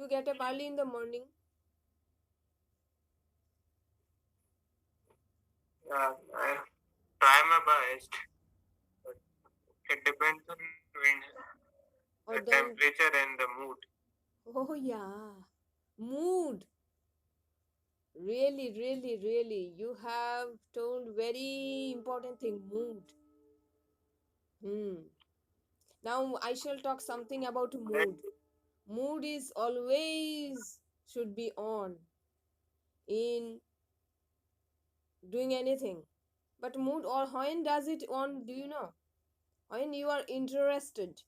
you get up early in the morning? Yeah, I try my best, but it depends on wind, Or the then, temperature and the mood. oh yeah, mood. Really, really, really. You have told very important thing, mood. Hmm. Now I shall talk something about That, mood. Mood is always should be on in doing anything. But mood or when does it on, do you know? When you are interested.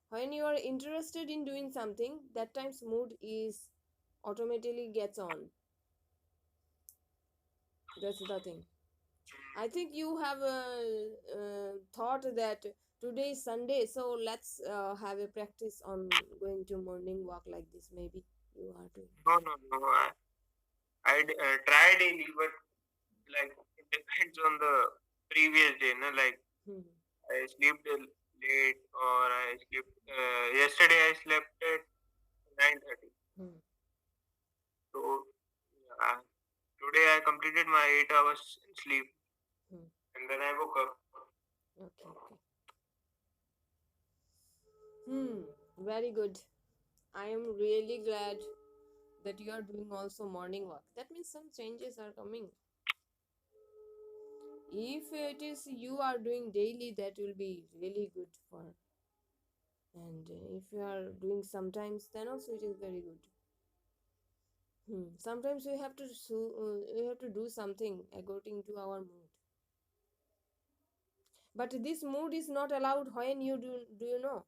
When you are interested in doing something, that time's mood is automatically gets on. That's the thing. I think you have thought that today is Sunday, so let's have a practice on going to morning walk like this. Maybe you are doing. no. I try daily, but like it depends on the previous day. No, like Hmm. I slept late, or I slept. Yesterday I slept at 9:30. Hmm. So yeah, today I completed my 8 hours sleep, Hmm. and then I woke up. Okay. Okay. Hmm. Very good. I am really glad that you are doing also morning walk. That means some changes are coming. If it is you are doing daily, that will be really good for. And if you are doing sometimes, then also it is very good. Sometimes we have to do something according to our mood. But this mood is not allowed when you do you know,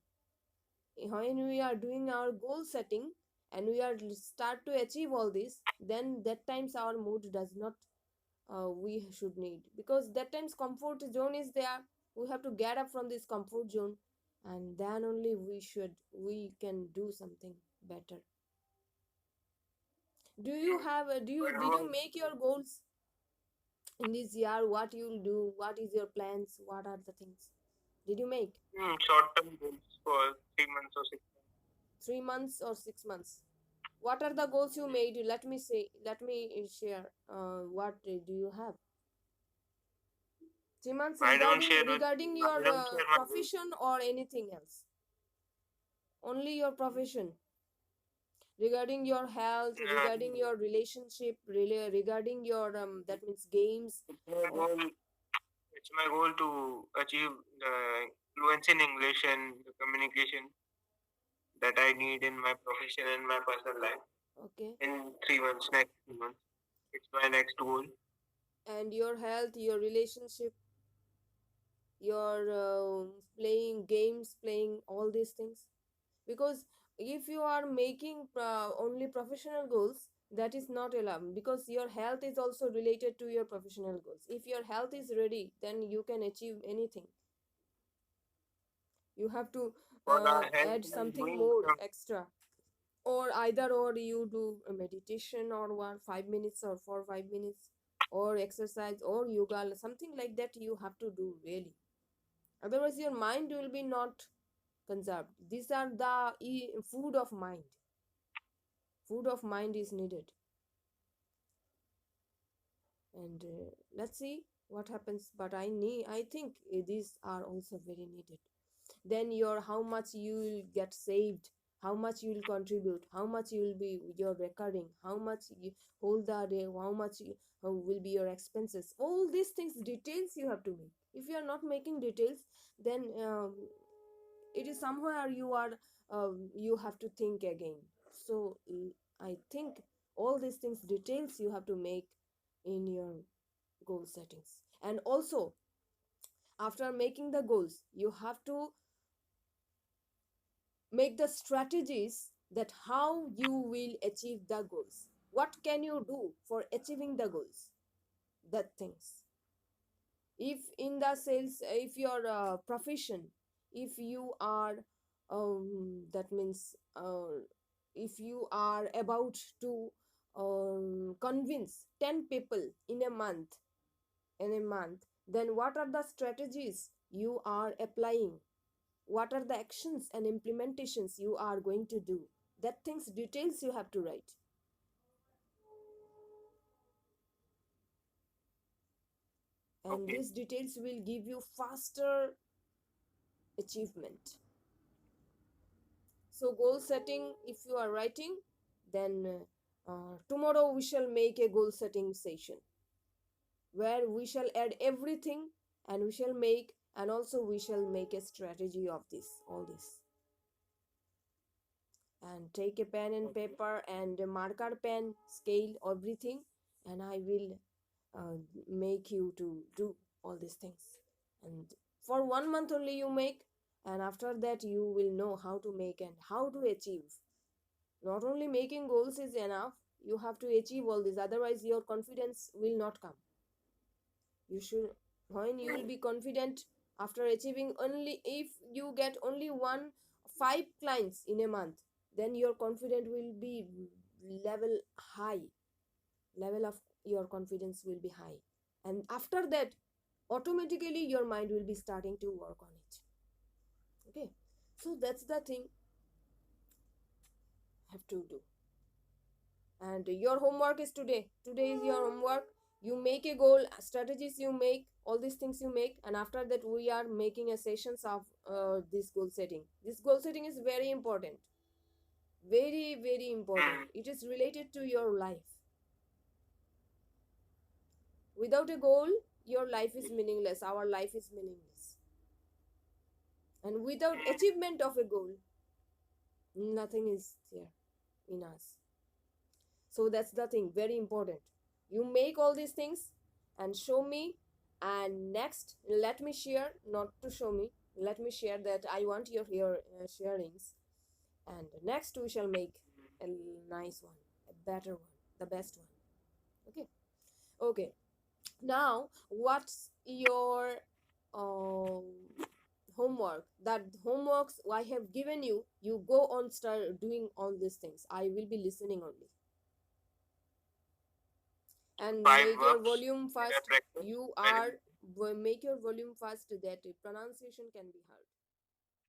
when we are doing our goal setting and we are start to achieve all this, then that times our mood does not we should need, because that times comfort zone is there. We have to get up from this comfort zone, and then only we can do something better. Do you have do you But did you make your goals in this year? What you'll do, what is your plans, what are the things did you make? short-term goals for 3 months or 6 months. 3 months or 6 months? What are the goals you made? Let me say, let me share. What do you have? 3 months I don't regarding share with. I your don't share my goals. profession or anything else? Only your profession, regarding your health, Uh, regarding your relationship, really, regarding your that means games, it's my or goal. It's my goal to achieve the fluency in English and the communication that I need in my profession and my personal life okay, in 3 months, next 3 months. It's my next goal. and your health, your relationship, your playing games, playing all these things. Because if you are making only professional goals, that is not allowed, because your health is also related to your professional goals. If your health is ready, then you can achieve anything. You have to For the health, add I'm something doing more some. extra, or either or you do a meditation or 5 minutes or for 5 minutes, or exercise or yoga, something like that you have to do really. Otherwise your mind will be not conserved. These are the food of mind. Food of mind is needed. And let's see what happens, but I think these are also very needed. Then your how much you will get saved, how much you will contribute, how much you will be your recurring, how much you hold the day, how much how will be your expenses, all these things details you have to make. If you are not making details, then it is somewhere you are you have to think again. So I think all these things details you have to make in your goal settings. And also, after making the goals, you have to make the strategies that how you will achieve the goals. What can you do for achieving the goals? That things. If in the sales, if your profession, if you are that means if you are about to convince 10 people in a month, then what are the strategies you are applying? What are the actions and implementations you are going to do? That things details you have to write, and Okay. these details will give you faster achievement. So goal setting, if you are writing, then tomorrow we shall make a goal setting session where we shall add everything, and we shall make, and also we shall make a strategy of this, all this. And take a pen and Okay. paper and a marker pen, scale, everything, and I will uh, make you to do all these things. And for 1 month only you make, and after that you will know how to make and how to achieve. Not only making goals is enough, you have to achieve all this, otherwise your confidence will not come. You should, when you will be confident after achieving, only if you get only 5 clients in a month, then your confidence will be level high, level of your confidence will be high, and after that automatically your mind will be starting to work on it. Okay, so that's the thing have to do. And your homework is today is your homework. You make a goal, strategies you make, all these things you make, and after that we are making a sessions of this goal setting. This goal setting is very important, very very important. Mm. It is related to your life. Without a goal, your life is meaningless, our life is meaningless. And without Mm. achievement of a goal, nothing is there in us. So that's the thing, very important. You make all these things and show me, and next let me share, not to show me, let me share that I want your sharings. And next we shall make a nice one, a better one, the best one. Okay. Okay, now what's your um homework? That homeworks I have given you, you go on start doing all these things, I will be listening only. And Five make your verbs volume that I fast. practice You very are much. make your volume fast, that pronunciation can be heard.